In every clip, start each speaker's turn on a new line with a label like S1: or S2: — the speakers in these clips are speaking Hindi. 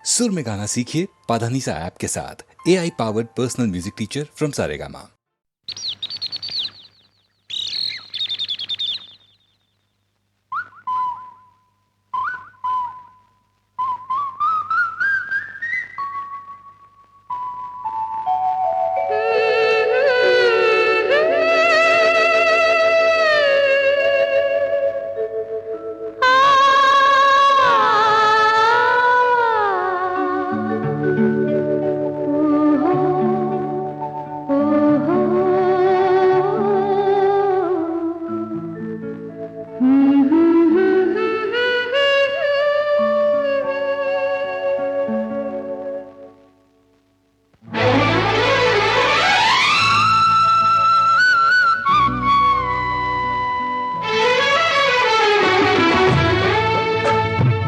S1: सुर में गाना सीखिए पाधानीसा ऐप के साथ। AI powered personal music teacher from Saregama.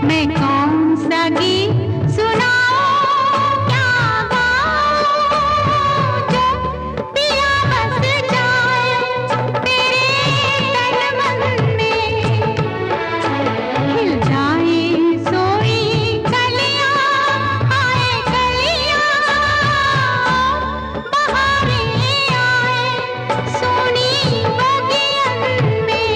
S2: मैं कौन सा गीत सुनाऊं क्या गाऊं जो पिया बस जाए तेरे तन मन में खिल जाए सोई कलियां आए कलियां बहारें आए सोनी बगियन में।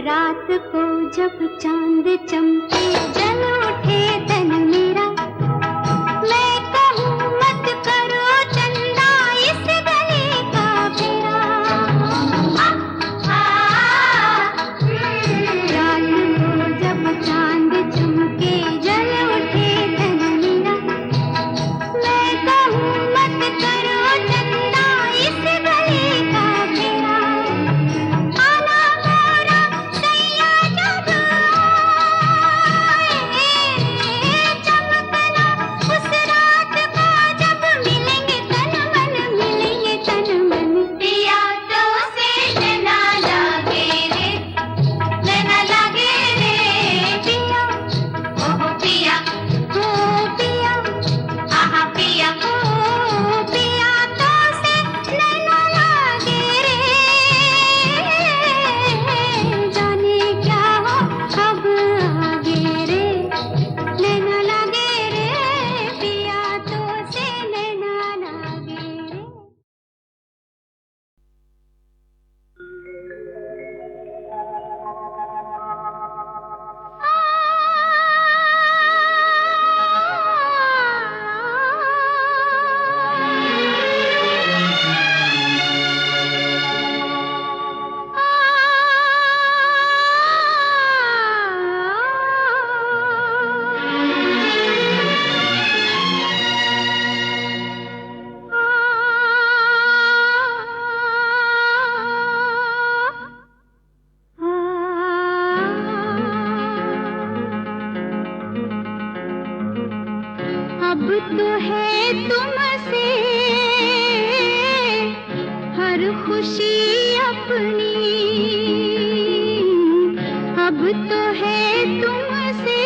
S2: रात को जब चांद चमके जल उठे तन मेरा, मैं कहूँ मत करो चंदा इस गले का फेरा। रात को जब चांद चमके जल उठे तन मेरा, मैं कहूँ मत करो चंदा इस गले का फेरा। आना मोरा सैया जब आए, चमकना उस रात को जब मिलेंगे तन मन, मिलेंगे तन मन। पिया तो से नैना लागे रे, नैना लागे रे पिया, ओ पिया, ओ पिया, आहा पिया, ओ पिया तो से नैना लागे रे, जाने क्या हो अब आगे रे, नैना लागे रे पिया तो से नैना लागे रे। अब तो है तुमसे हर खुशी अपनी, अब तो है तुमसे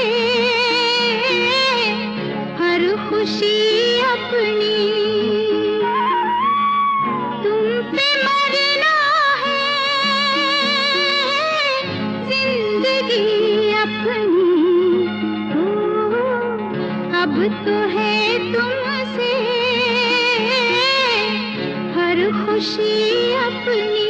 S2: हर खुशी अपनी। तुम पे मरना है जिंदगी अपनी, अब तो है तुमसे हर खुशी अपनी।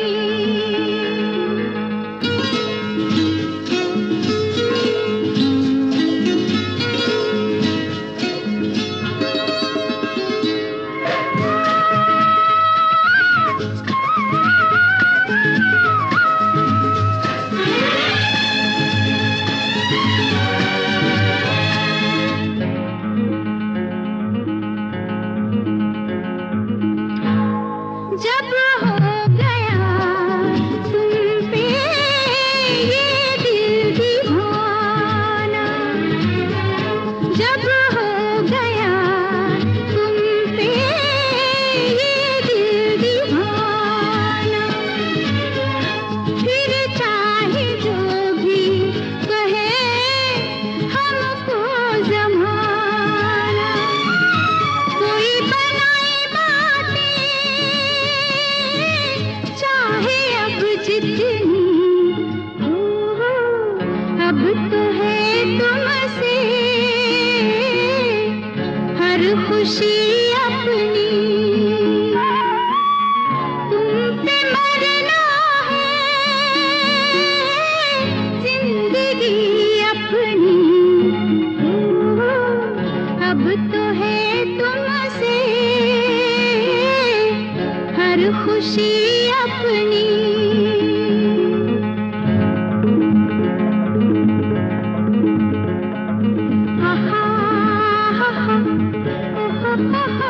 S2: जब हो गया तुम पे ये दिल दीवाना, जब हो गया तुम पे ये दिल दीवाना, फिर चाहे जो भी कहे हमको जमाना, कोई बनाए बातें चाहे अब जितनी, अब तो है तुमसे हर खुशी अपनी। तुम पे मरना है जिंदगी अपनी, अब तो है तुमसे हर खुशी अपनी। हा हा हा हा, ओ हा हा।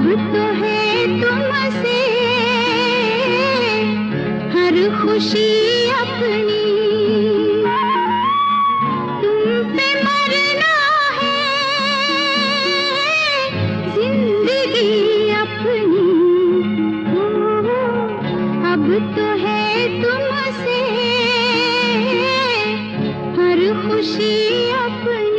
S2: अब तो है तुमसे हर खुशी अपनी, तुम पे मरना है जिंदगी अपनी। ओ, अब तो है तुमसे हर खुशी अपनी।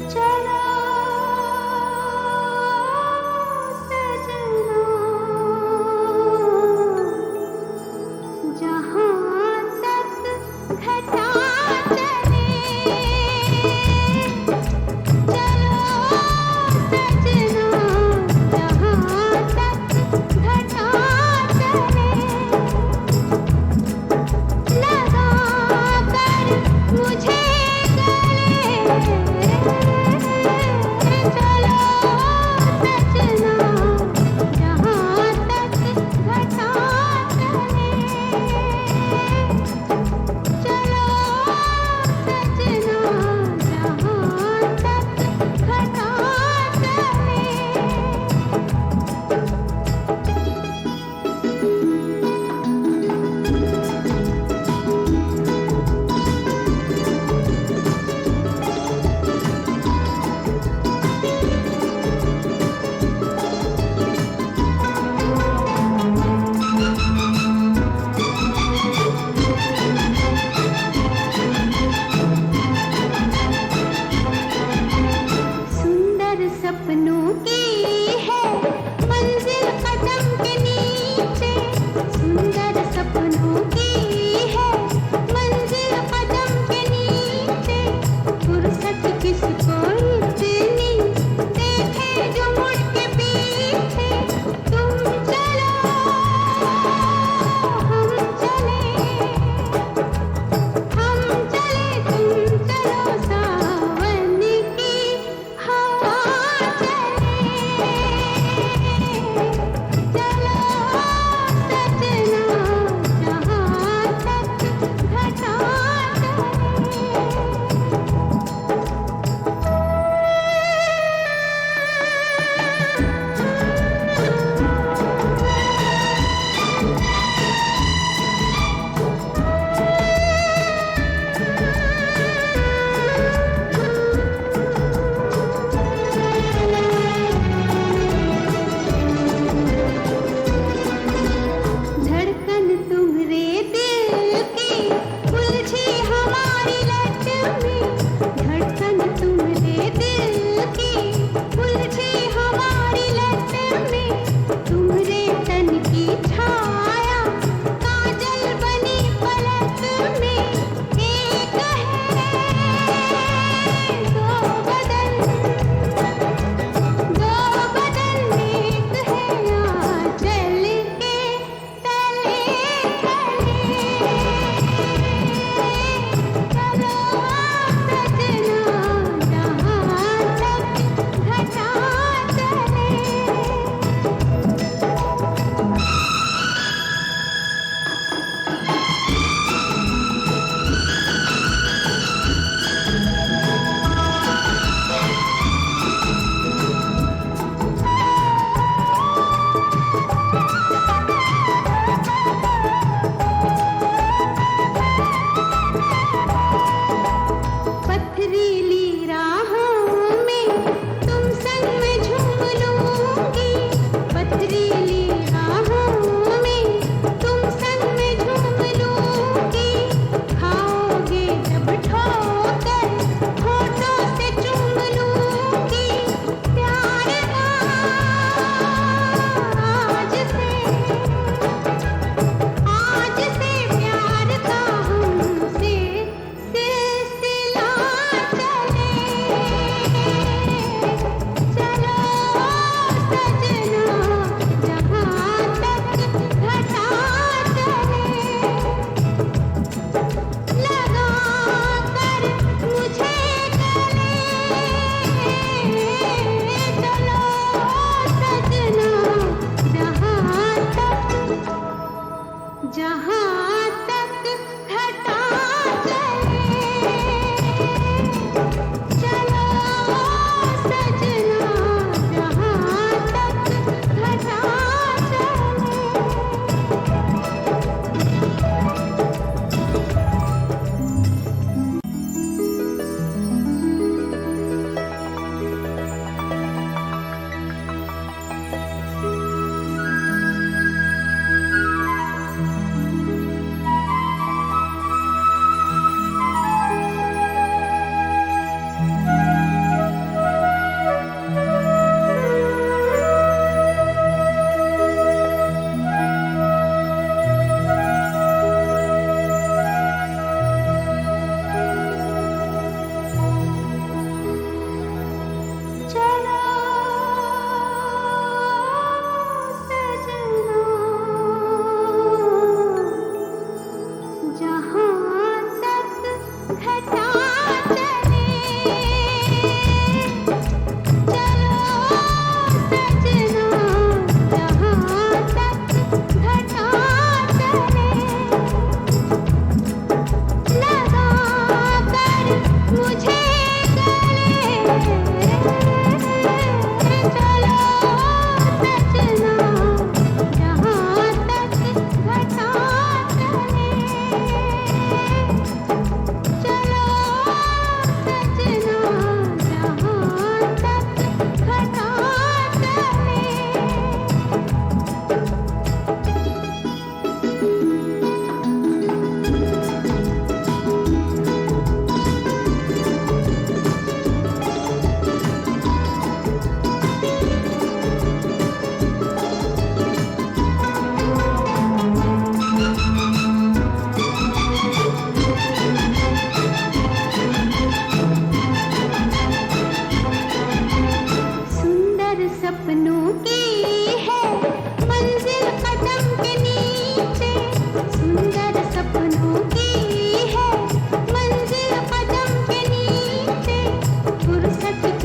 S2: चले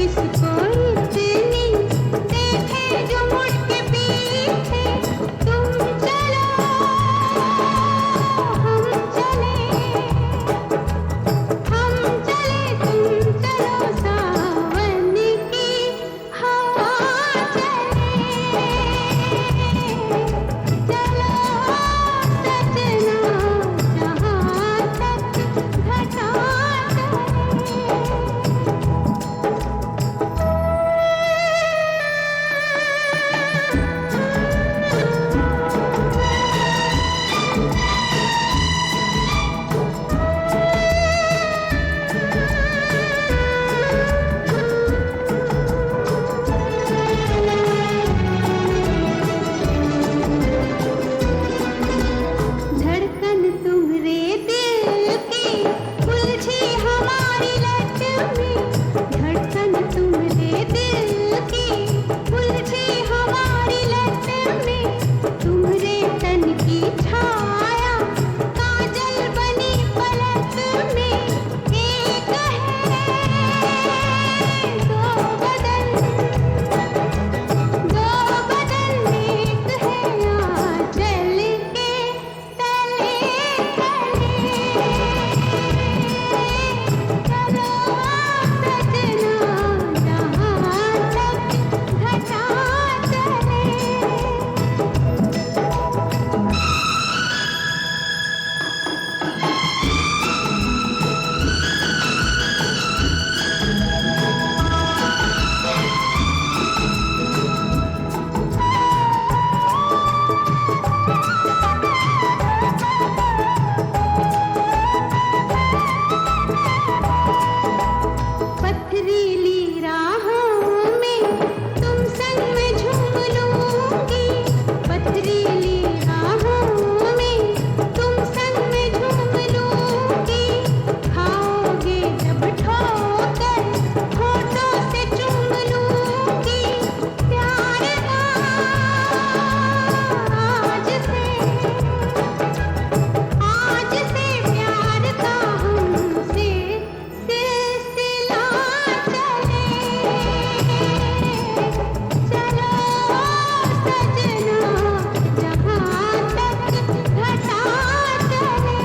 S2: किसको इतनी देखे जो मुड़ के पीछे तुम चलो हम चले तुम चलो सावन की हवा चले चलो सजना जहाँ तक घटा धड़कन तुम्हारे दिल की उलझी हमारी लट में धड़कन तुम्हारे दिल की उलझी हमारी लट में तुम्हारे तन की छाया काजल बनी पलक में एक है दो बदन एक है आंचल के तले तले चलो सजना जहाँ तक घटा चले पथरीली राहों में तुम संग में झूम लूंगी पथरीली राहों में तुम संग में झूम लूंगी खाओगे जब ठोकर होठों से चूम लूंगी प्यार का आज से प्यार का हमसे सिलसिला चले चलो सजना जहाँ तक घटा चले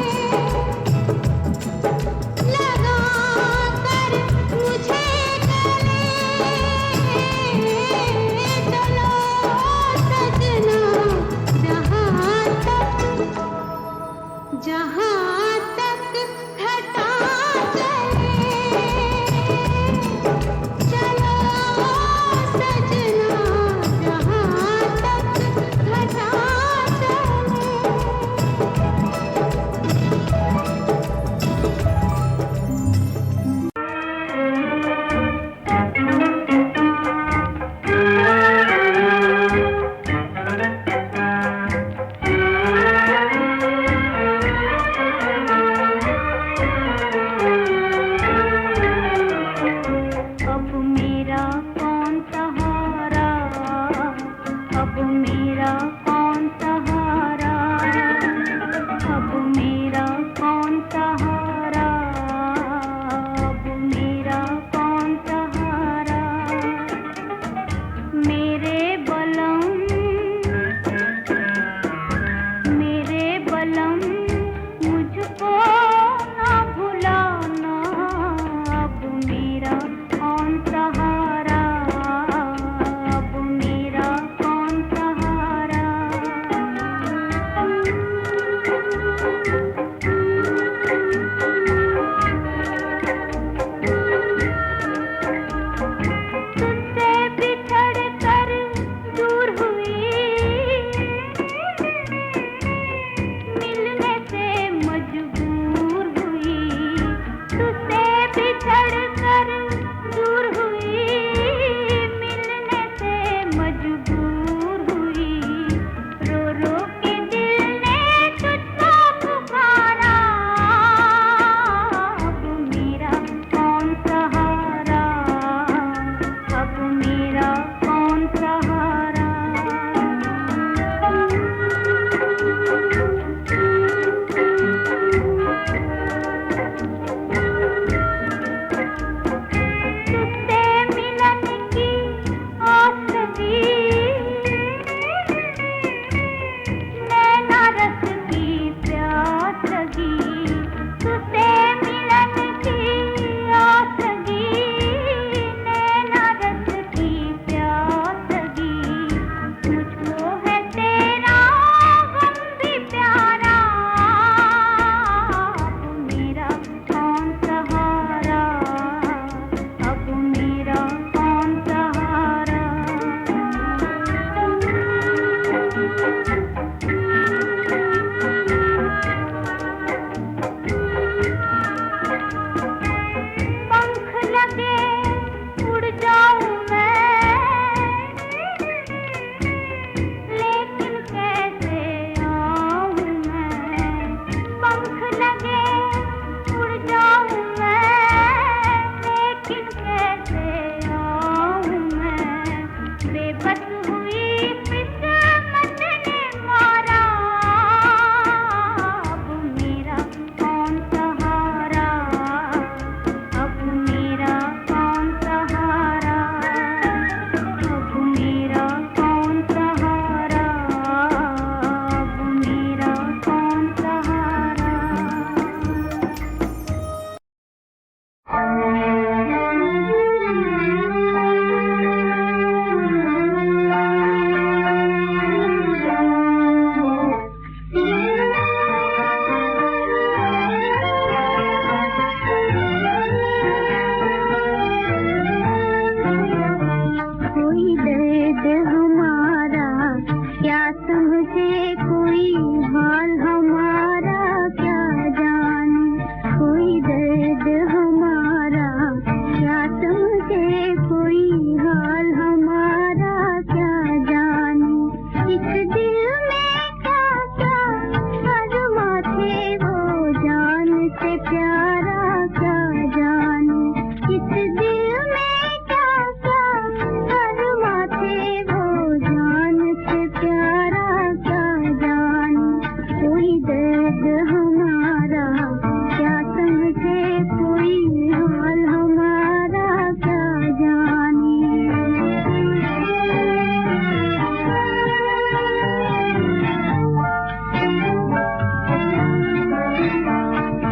S2: लगा कर मुझे गले चलो सजना जहाँ तक घटा चले चलो सजना जहाँ तक घटा अब मेरा कौन सहारा अब मेरा कौन सहारा अब मेरा कौन सहारा अब मेरा कौन सहारा मेरे बलम मुझको ना भुलाना अब मेरा कौन सहारा कोई दर्द हमारा क्या समझे, कोई हाल हमारा क्या जाने, कोई दर्द हमारा क्या समझे, कोई हाल हमारा क्या जाने। इस दिल में क्या क्या अरमा थे, वो जान से प्यारा क्या जाने। इस दिल में क्या क्या अरमा थे, वो जान से प्यारा क्या जाने। कोई दर्द हमारा क्या समझे, कोई हाल हमारा क्या जाने।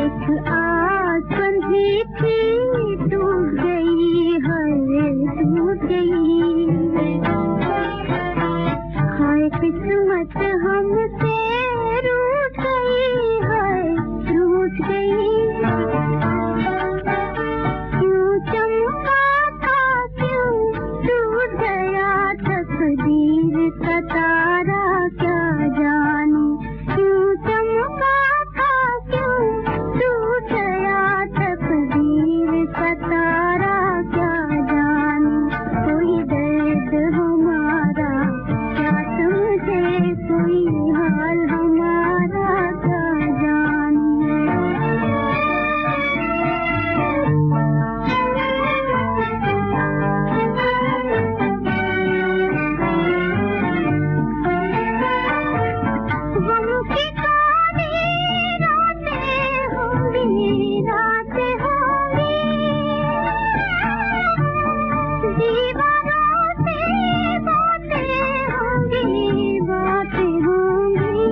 S2: एक आस बंधी थी, टूट गई है, टूट गई। हाय किस्मत हमसे रूठ गई है, रूठ गई। क्यों चमका था, क्यों टूट गया तकदीर का तारा क्या जाने। क्यों चमका था, क्यों टूट गया तकदीर का तारा क्या जाने। कोई दर्द हमारा क्या समझे, कोई हाल हमारा क्या जाने। गम की काली रातें होंगी, रातें होंगी। दीवारों से बातें होंगी, बातें होंगी।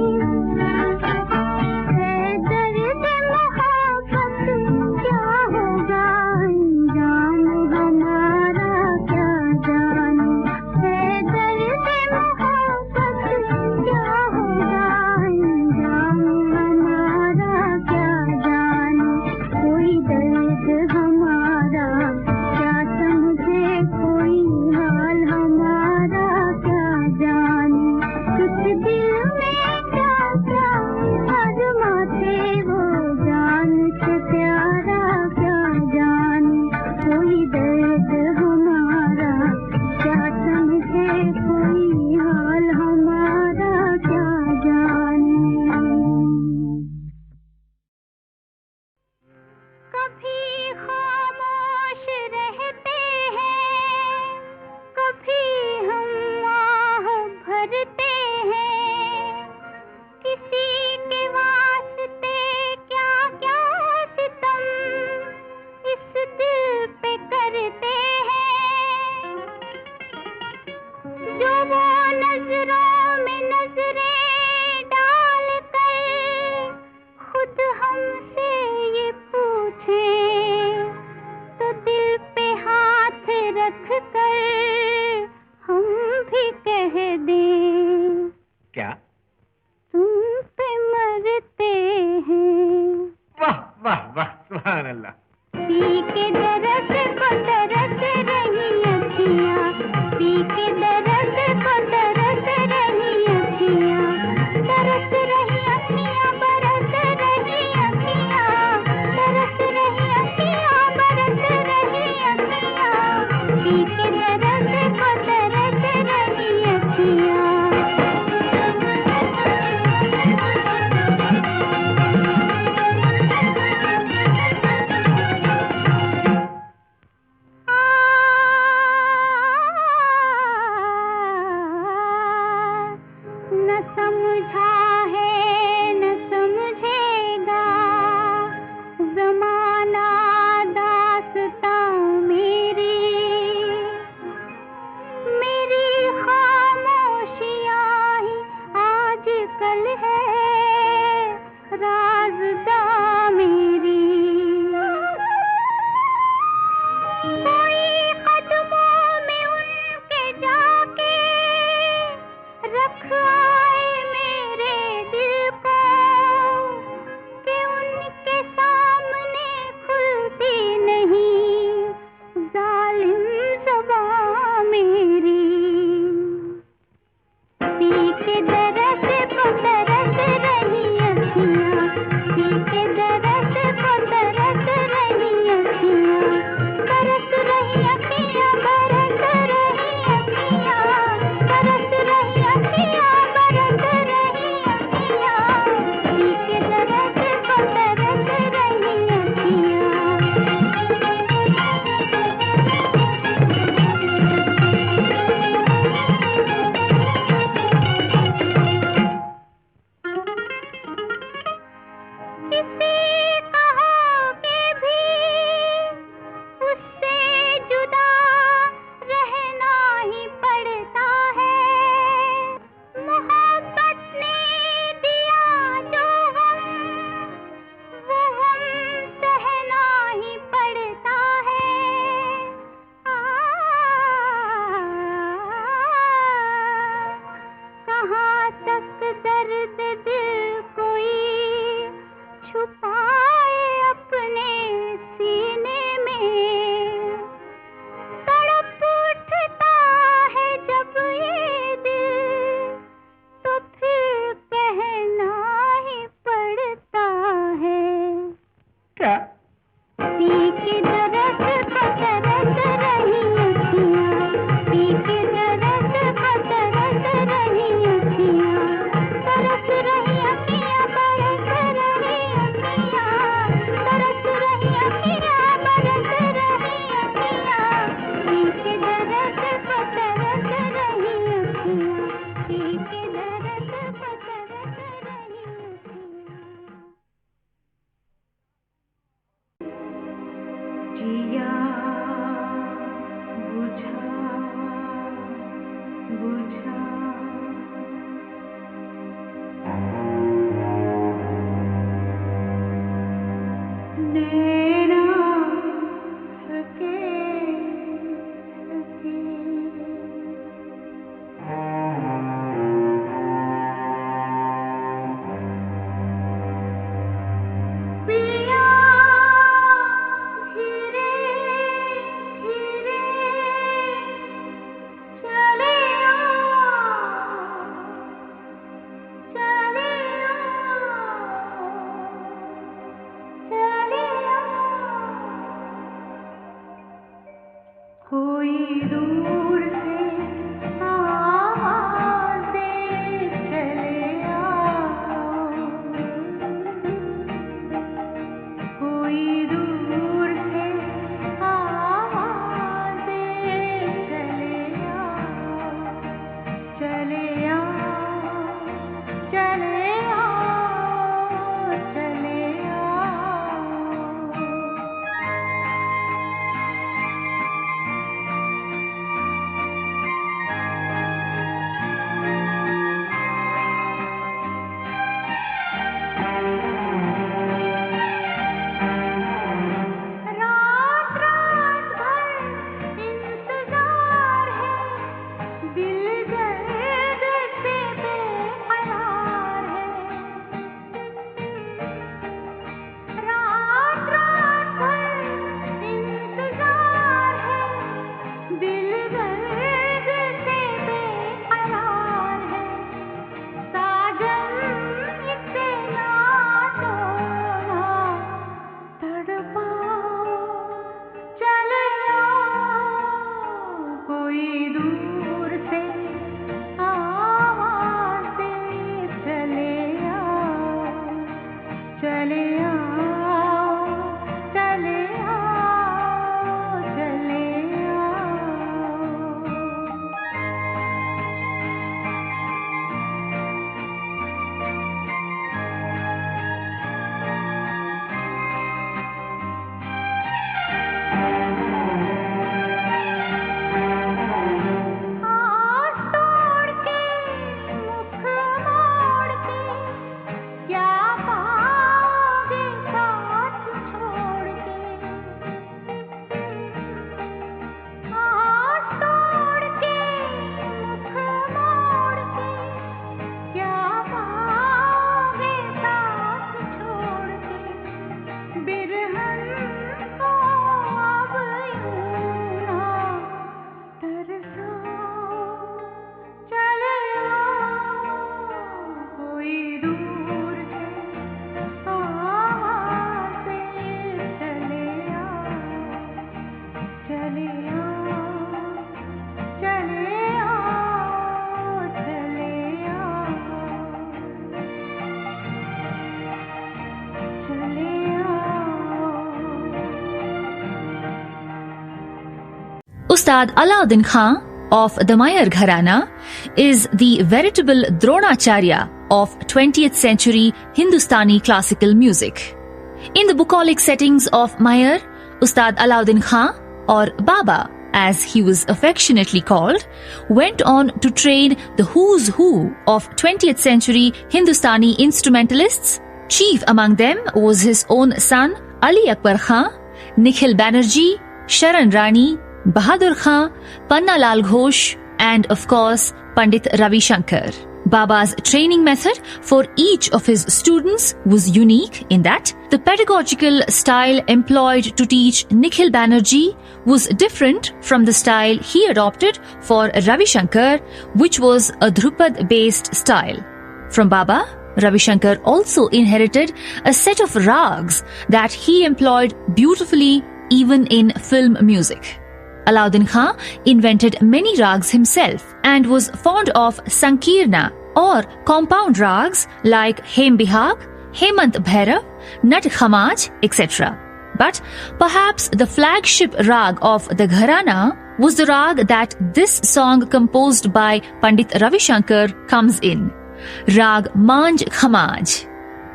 S2: है दर्द मोहब्बत क्या होगा अंजाम हमारा क्या जाने। है दर्द मोहब्बत क्या होगा अंजाम हमारा क्या जाने। कोई दर्द हमारा क्या समझे, कोई हाल हमारा क्या जाने। कुछ दिल में क्या क्या अरमा थे, वो जान से प्यारा क्या जाने। कोई दर्द हमारा क्या समझे, कोई हाल हमारा क्या जाने। कभी खामोश रहते हैं, कभी हम आह भरते हैं। किसी के वास्ते क्या क्या सितम इस दिल पे करते हैं। जो वो नजरों में नजरें डाल कर खुद हमसे ये पूछे, तो दिल पे हाथ रख कर हम भी कह दें
S3: क्या?
S2: तुम पे मरते हैं।
S3: वाह वाह वाह, सुभान अल्लाह।
S2: पी के दरद को तरस रही अखियाँ, पी के दरद को तरस रही अखियाँ, तरस रही अखियाँ, बरस रही अखियाँ, तरस रही अखियाँ, बरस रही अखियाँ। पी के दरद को तरस रही अखियाँ। कोई दूर से आवाज़ें चले आओ, चले आओ, चले आओ, चले आओ। आस तोड़ के मुख मोड़ के क्या पाओगे साथ छोड़ के। आस तोड़ के मुख मोड़ के क्या पाओगे साथ छोड़ के। बिरहन को अब यूं ना तरसाओ, चले आओ, कोई दूर से आवाज़ें चले आओ, चले आओ, चले आओ, चले आओ, चले आओ।
S4: Ustad Alauddin Khan of the Mayar Gharana is the veritable Dronacharya of 20th century Hindustani classical music. In the bucolic settings of Mayar, Ustad Alauddin Khan, or Baba as he was affectionately called, went on to train the who's who of 20th century Hindustani instrumentalists. Chief among them was his own son Ali Akbar Khan, Nikhil Banerjee, Sharan Rani, Bahadur Khan, Panna Lal Ghosh, and of course Pandit Ravi Shankar. Baba's training method for each of his students was unique in that the pedagogical style employed to teach Nikhil Banerjee was different from the style he adopted for Ravi Shankar, which was a Dhrupad-based style. From Baba, Ravi Shankar also inherited a set of rags that he employed beautifully even in film music. Alauddin Khan invented many rags himself and was fond of Sankirna or compound rags like Hem Bihag, Hemant Bhairav, Nat Khamaj, etc. But perhaps the flagship rag of the Gharana was the rag that this song composed by Pandit Ravi Shankar comes in. Rag Manj Khamaj.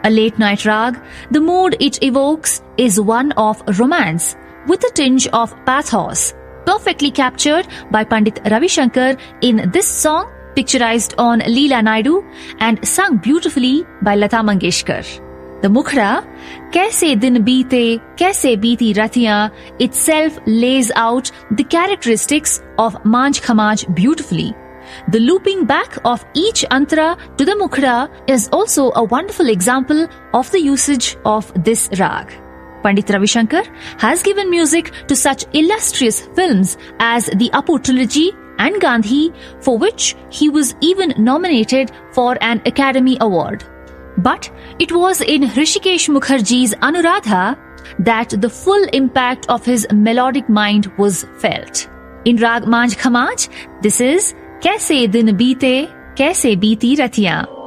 S4: A late night rag, the mood it evokes is one of romance with a tinge of pathos, perfectly captured by Pandit Ravi Shankar in this song picturized on Leela Naidu and sung beautifully by Lata Mangeshkar. The Mukhra, Kaise Din Beete, Kaise Beeti Ratiyan, itself lays out the characteristics of Manj Khamaj beautifully. The looping back of each antara to the Mukhra is also a wonderful example of the usage of this rag. Pandit Ravi Shankar has given music to such illustrious films as the Apu trilogy and Gandhi, for which he was even nominated for an Academy Award. But it was in Hrishikesh Mukherjee's Anuradha that the full impact of his melodic mind was felt. In Rag Manj Khamaj, this is Kaise Din Beete, Kaise Beeti Ratiyan.